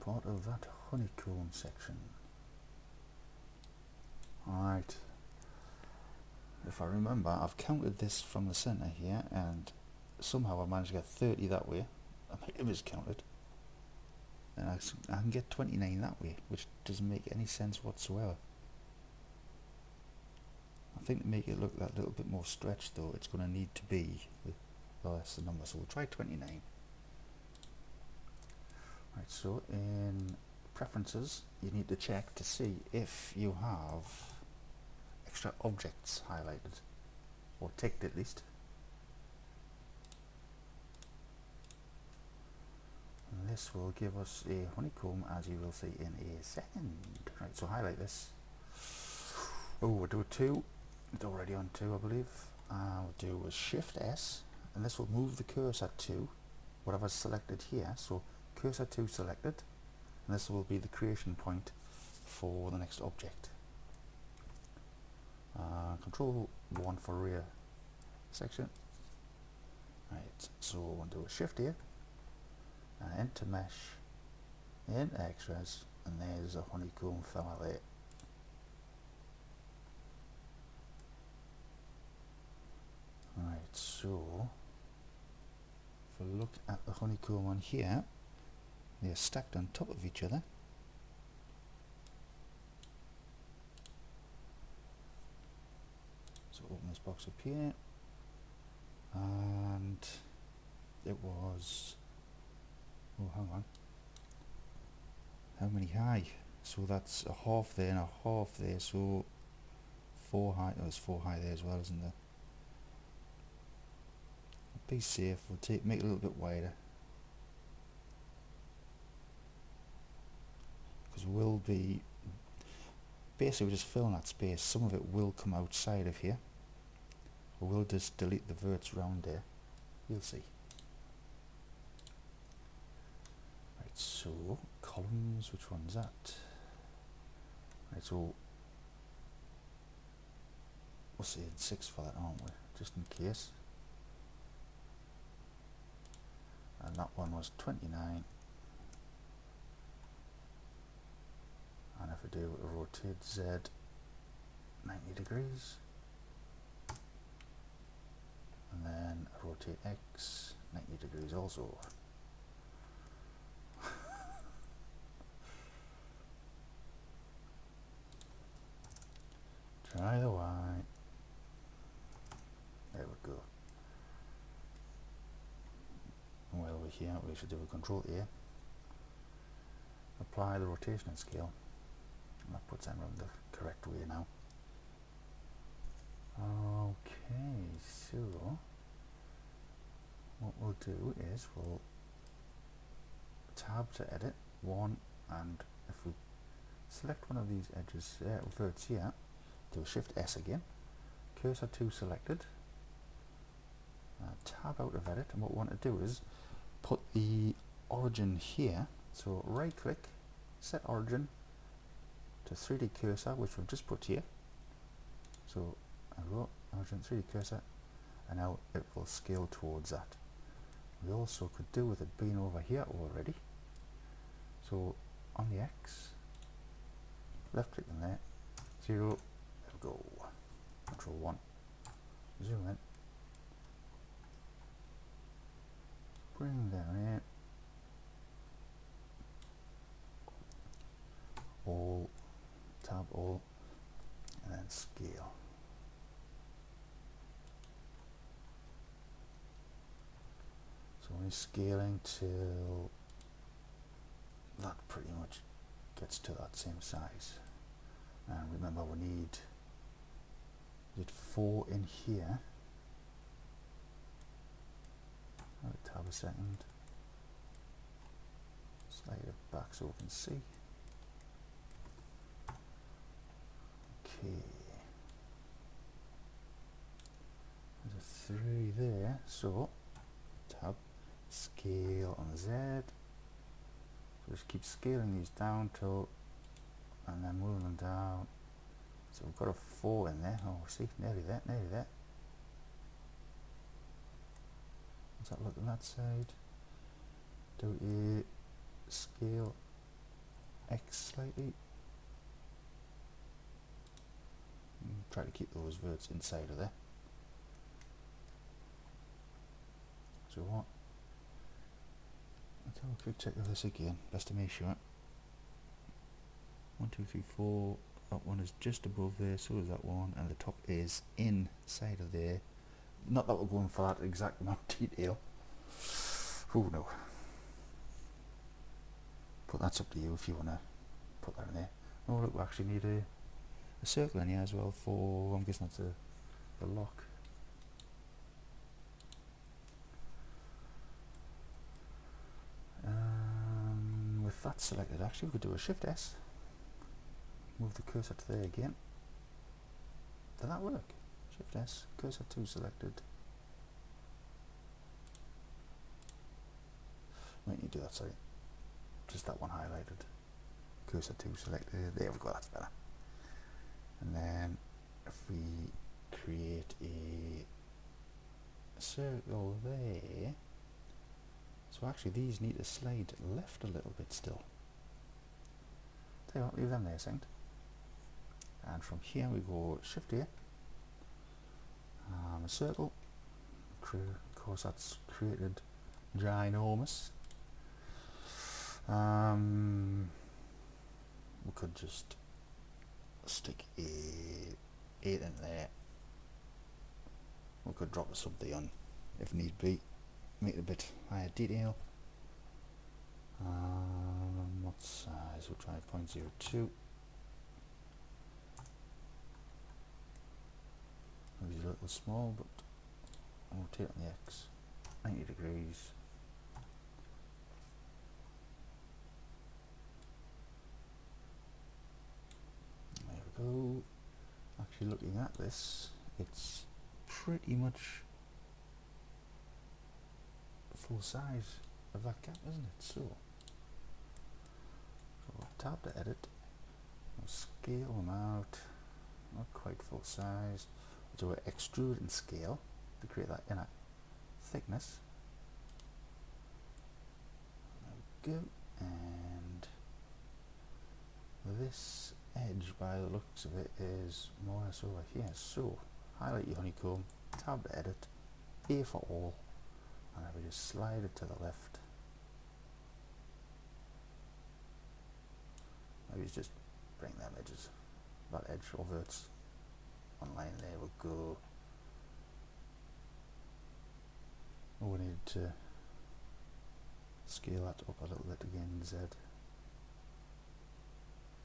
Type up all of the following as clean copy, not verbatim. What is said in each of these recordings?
part of that honeycomb section. Alright, if I remember, I've counted this from the centre here, and somehow I managed to get 30 that way. I might have miscounted. And I can get 29 that way, which doesn't make any sense whatsoever. I think to make it look that little bit more stretched though, it's going to need to be, well, that's the number, so we'll try 29. Right, so in preferences, you need to check to see if you have extra objects highlighted, or ticked at least. And this will give us a honeycomb, as you will see in a second. Right, so highlight this. Oh, we'll do 2. It's already on 2, I believe. We'll do a Shift S, and this will move the cursor to whatever's selected here. So cursor 2 selected, and this will be the creation point for the next object. Control 1 for rear section. Right, so we'll do a Shift here, and enter mesh, in extras, and there's a honeycomb fella there. Right, so if we look at the honeycomb on here, they are stacked on top of each other. So open this box up here, and it was, oh hang on, how many high? So that's a half there and a half there, so 4 high. Oh, there's 4 high there as well, isn't there? Be safe, we'll make it a little bit wider, because we'll be basically just filling that space. Some of it will come outside of here, or we'll just delete the verts around there. You'll see. Right, so columns, which one's that? Right, so we'll say 6 for that, aren't we? Just in case. And that one was 29. And if we do a rotate Z 90 degrees, and then a rotate X 90 degrees also. Try the Y. There we go. Well, over here we should do a Control A, apply the rotation and scale, and that puts them around the correct way now. Okay, so what we'll do is we'll tab to edit 1, and if we select one of these edges, verts here, do a Shift S again, cursor 2 selected, tab out of edit, and what we want to do is put the origin here. So right click, set origin to 3D cursor, which we've just put here. So I go origin 3D cursor, and now it will scale towards that. We also could do with it being over here already. So on the X, left click on there, 0, there we go. Control 1, zoom in. Bring down here, all, tab all, and then scale. So we're scaling till that pretty much gets to that same size. And remember, we need 4 in here. I'll tab a second, slide it back so we can see. Okay, there's a 3 there, so tab, scale on the Z, so just keep scaling these down till, and then moving them down. So we've got a 4 in there. Oh, see, nearly there, nearly there. That look on that side, do a scale X slightly. Try to keep those verts inside of there. So what? Let's have a quick check of this again, just to make sure. 1, 2, 3, 4. That one is just above there, so is that one, and the top is inside of there. Not that we're going for that exact amount of detail. Oh no. But that's up to you if you want to put that in there. Oh look, we actually need a circle in here as well for, I'm guessing that's the lock. With that selected, actually we could do a Shift S. Move the cursor to there again. Did that work? Shift S, cursor 2 selected. Might need to do that, sorry. Just that one highlighted. Cursor 2 selected. There we go, that's better. And then if we create a circle there. So actually these need to slide left a little bit still. Tell you what, leave them there a second. And from here we go Shift here. A circle. Of course that's created ginormous. We could just stick a 8 in there. We could drop a something on if need be. Make it a bit higher detail. What size? We'll try 0.02. Maybe a little small, but I'll rotate on the X. 90 degrees. There we go. Actually looking at this, it's pretty much full size of that gap, isn't it? So we'll tab to edit. We'll scale them out. Not quite full size. We'll do an extrude and scale to create that inner thickness. There we go. And this edge, by the looks of it, is more or less over here. So highlight your honeycomb, tab to edit, A for all, and then we just slide it to the left. Maybe just bring them edges, that edge over its one line there. We'll go. Oh, we need to scale that up a little bit again, Z.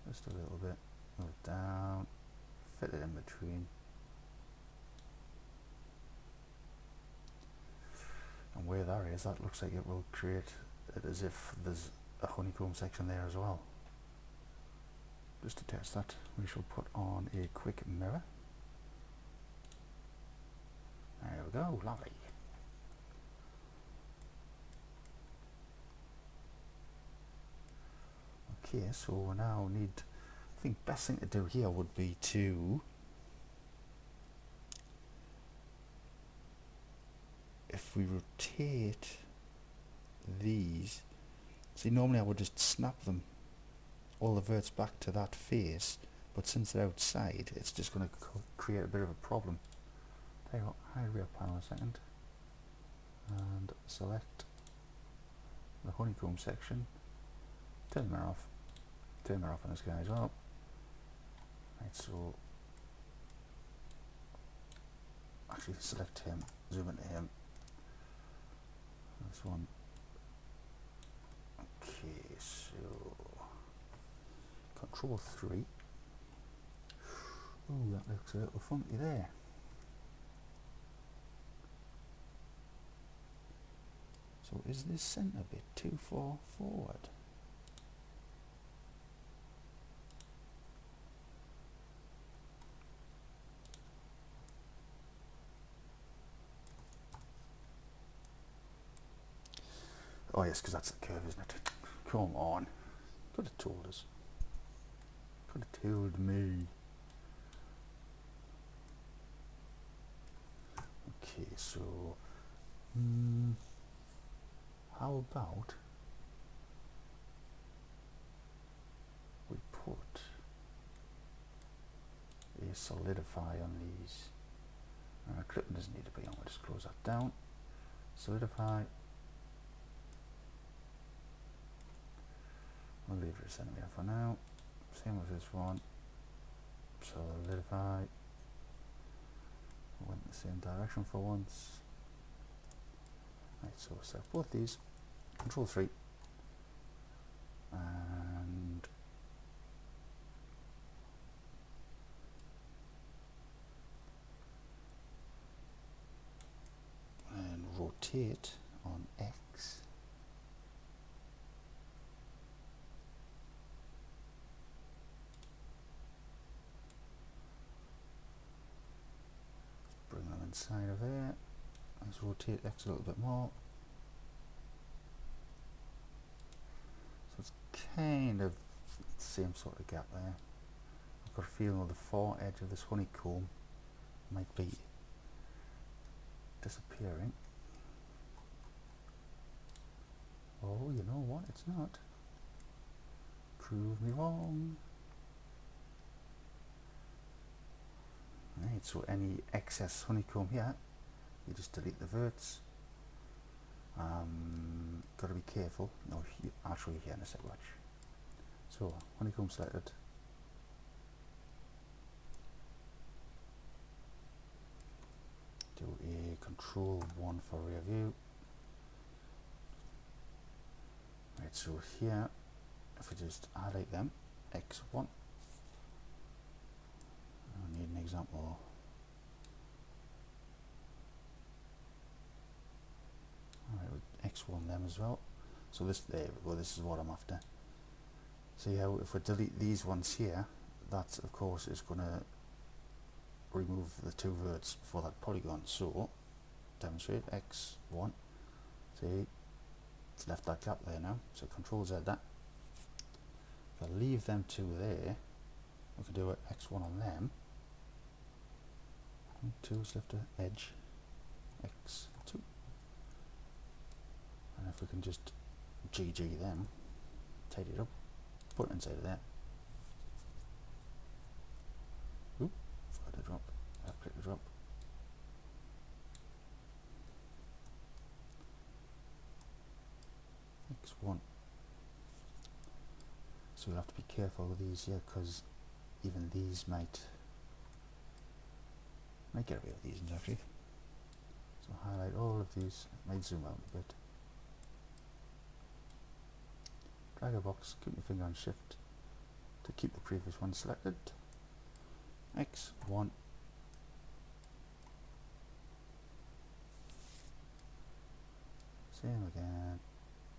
Just a little bit. Move it down, fit it in between. And where that is, that looks like it will create it as if there's a honeycomb section there as well. Just to test that, we shall put on a quick mirror. There we go, lovely. Okay, so we now need, I think best thing to do here would be to, if we rotate these, see normally I would just snap them, all the verts back to that face, but since they're outside it's just going to create a bit of a problem. Tell you what, hide rear panel a second and select the honeycomb section, turn the mirror off on this guy as well. Right, so actually select him, zoom into him, this one. Okay, so Control 3. Ooh, that looks a little funky there. So is this centre bit too far forward? Oh yes, because that's the curve, isn't it? Come on. Could have told us. Could have told me. Okay, so how about solidify on these. Clipping doesn't need to be on, we'll just close that down. Solidify. We'll leave it a centimetre for now. Same with this one. Solidify. Went in the same direction for once. Right, so we'll select both these. Control 3. And rotate on X. Bring them inside of there. Let's rotate X a little bit more. So it's kind of the same sort of gap there. I've got a feeling that the far edge of this honeycomb might be disappearing. Oh, you know what? It's not. Prove me wrong. Right, so any excess honeycomb here, you just delete the verts. Got to be careful. No, I'll show you here in a sec. Watch. So honeycomb selected. Do a control 1 for rear view. Right, so here, if we just highlight them, X1. I need an example. Alright, X1 them as well. So this, there we go, this is what I'm after. See how if we delete these ones here, that of course is going to remove the two verts for that polygon. So, demonstrate X1. See, it's left that gap there now. So Control Z that. If I leave them two there, we can do an X1 on them. 2 is left an edge. X2. And if we can just GG them, tidy it up, put it inside of there. Oop, forgot to drop. I'll click the drop. X1. So we'll have to be careful with these here, because even these might get away with these actually. So highlight all of these, might zoom out a bit. Drag a box, keep your finger on shift to keep the previous one selected. X1. Same again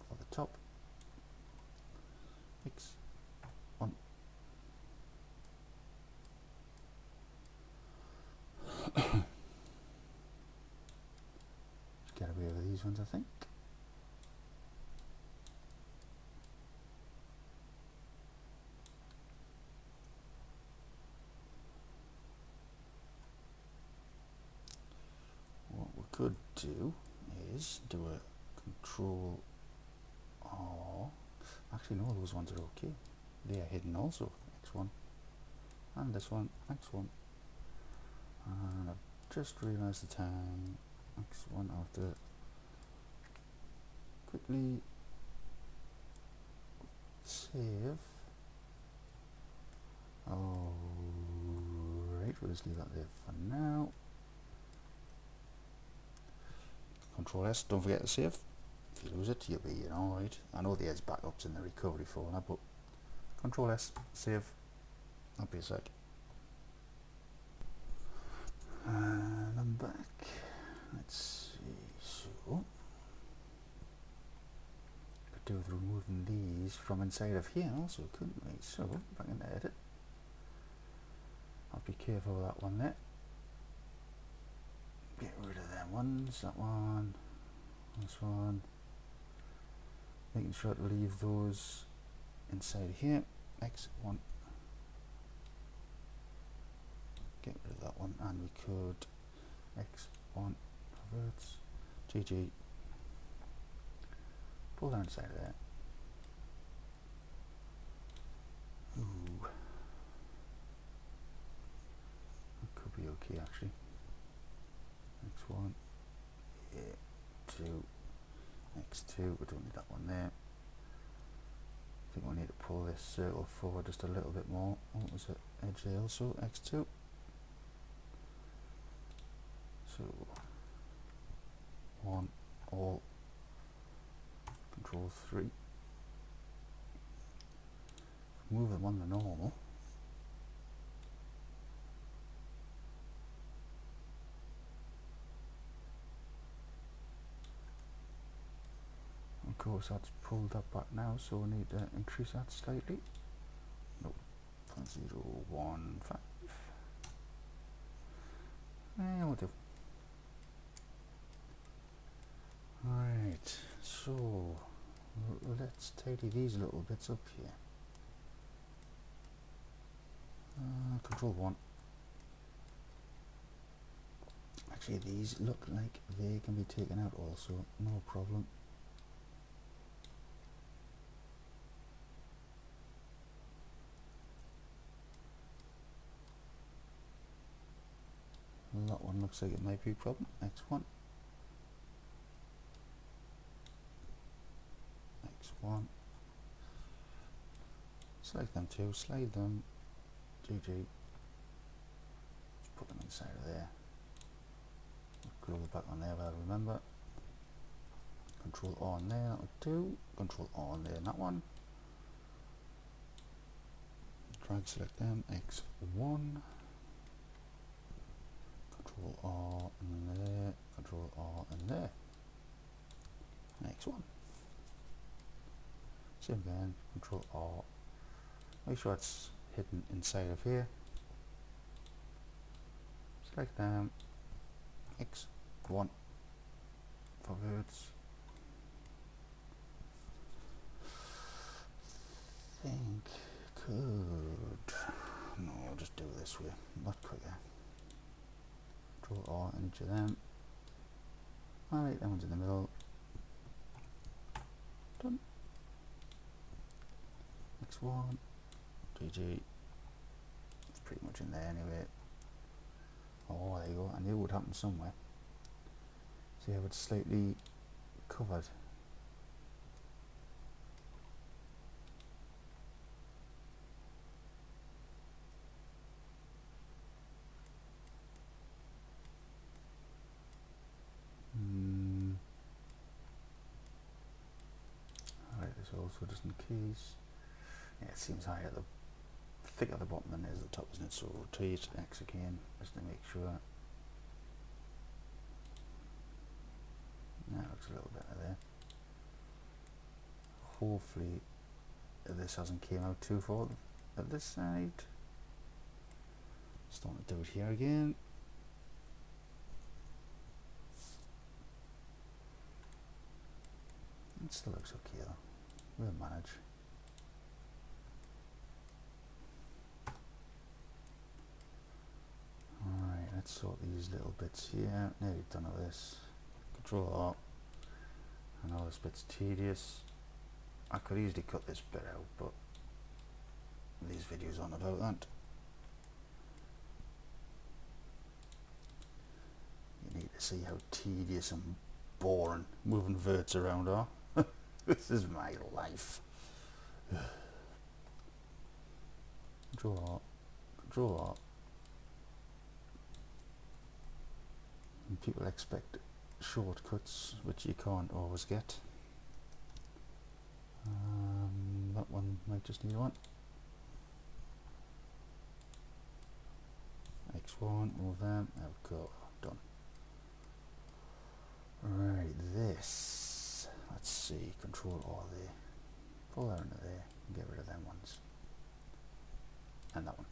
for the top. X1. Get away with these ones, I think. What we could do is do a control R. Actually, no, those ones are okay. They are hidden also. X1 and this one, X1. And I've just realised the time. X1 after. Quickly save. Alright, we'll just leave that there for now. Control S, don't forget to save. If you lose it, you'll be, alright. I know there's backups in the recovery folder, but Control S, save. I'll be a sec. And I'm back. Let's see. So, could do with removing these from inside of here also, couldn't we? So, back in edit. I'll be careful with that one there. Get rid of them ones, that one, this one. Making sure to leave those inside here. X1. Get rid of that one, and we could X1 reverts, GG. Pull that inside of there. Ooh. okay actually. X1, yeah, 2, X2, we don't need that one there. I think we need to pull this circle forward just a little bit more. What was it? Edge there also, X2. So, 1, all, Control 3. Move them on the normal. Of course that's pulled up back now, so we need to increase that slightly. No, 0.015. Yeah, we'll do. Right, so let's tidy these little bits up here. Control 1. Actually, these look like they can be taken out also, no problem. That one looks like it might be a problem. X1. X1. Select them two, slide them. GG. Just put them inside of there. Glue it back on there, but I remember. Control R on there, that'll do. Control R on there, and that one. Drag select them. X1. Control R in there. Control R in there. X1. Same again. Control R. Make sure it's hidden inside of here. Select them. X1 for words. Think could. No, I'll just do it this way. A lot quicker. Control R in each of them. Alright, that one's in the middle. Done. X1. GG. It's pretty much in there anyway. Oh, there you go. I knew it would happen somewhere. See how it's slightly covered. Alright, this also just in case. Yeah, it seems high at the thick at the bottom than it is at the top, isn't it? So rotate X again just to make sure. That looks a little better there. Hopefully this hasn't came out too far at this side. Just don't want to do it here again. It still looks okay though. We'll manage. Alright, let's sort these little bits here. Nearly done with this. Control R. I know this bit's tedious. I could easily cut this bit out, but these videos aren't about that. You need to see how tedious and boring moving verts around are. This is my life. Control R. Control R. And people expect shortcuts, which you can't always get. That one might just need one. X1, move them, there we go, done. Right, this, let's see, Control R there. Pull that into there and get rid of them ones. And that one.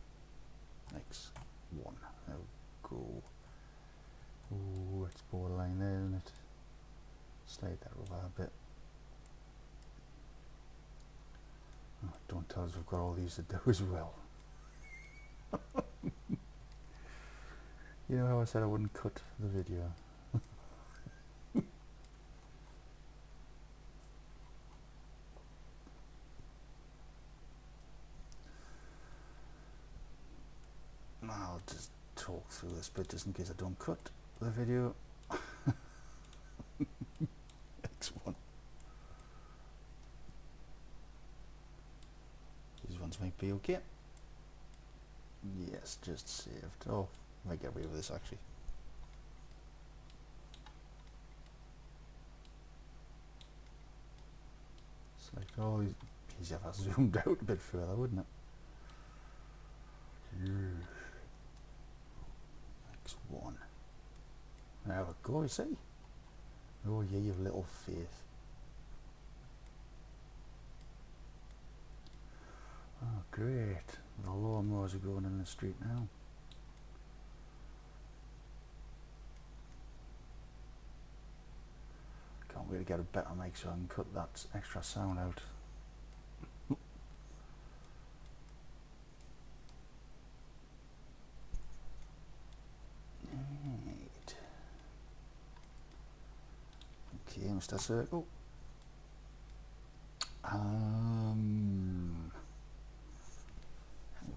X1, there we go. Ooh, it's borderline there, isn't it? Slide that over a bit. Oh, don't tell us we've got all these to do as well. You know how I said I wouldn't cut the video? I'll just talk through this bit just in case I don't cut the video. X1. These ones might be okay. Yes, just saved. Oh, I might get away with this actually. It's like, oh, easier if I zoomed out a bit further, wouldn't it? X1. There we go, you see? Oh yeah, you've little faith. Oh great, the lawnmowers are going in the street now. Can't wait to get a better mic so I can cut that extra sound out. Right. Okay, Mr. Circle.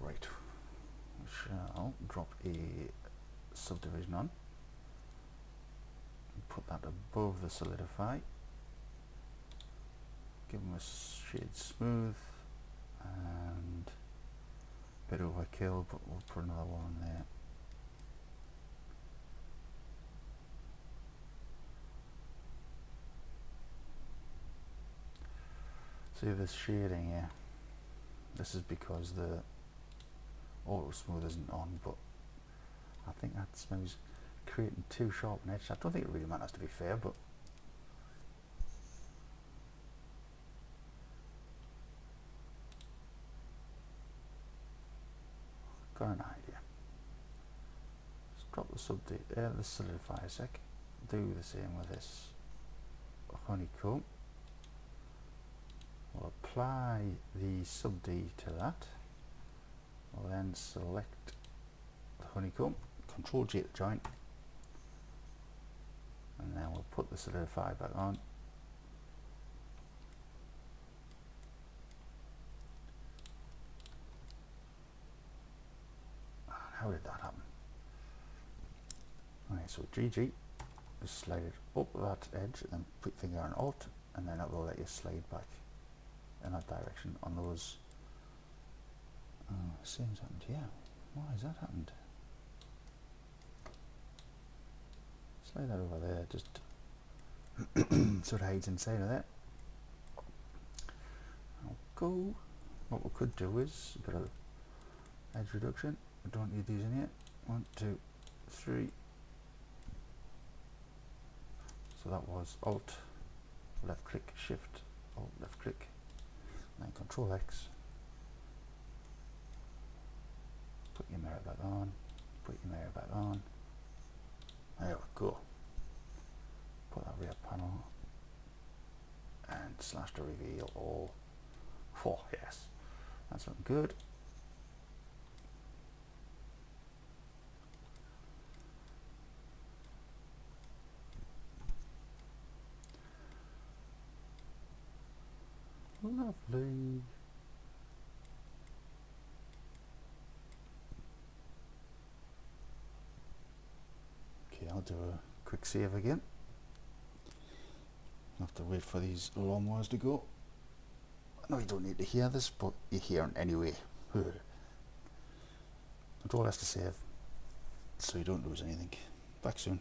Right, we shall drop a subdivision on, put that above the solidify, give them a shade smooth and a bit overkill, but we'll put another one there. See this shading here, this is because the auto smooth isn't on, but I think that's maybe creating too sharp an edge. I don't think it really matters, to be fair, but got an idea. Let's drop the solidify a sec. Do the same with this honeycomb. We'll apply the sub D to that. We'll then select the honeycomb, Control J to join, and then we'll put the solidify back on. And how did that happen? Okay, so GG, just slide it up that edge, and then put your finger on Alt, and then it will let you slide back in that direction on those. Same's happened here. Why has that happened? Slide that over there, just so it hides inside of that. I'll go. What we could do is a bit of edge reduction. We don't need these in yet. 1, 2, 3. So that was Alt, left click, Shift, Alt, left click, and then Control X. Put your mirror back on, put your mirror back on. There we go. Put that rear panel and slash to reveal all 4. Yes, that's looking good. Lovely. Okay, I'll do a quick save again. I'll have to wait for these lawnmowers to go. I know you don't need to hear this, but you hear it anyway. Control S to save, so you don't lose anything. Back soon.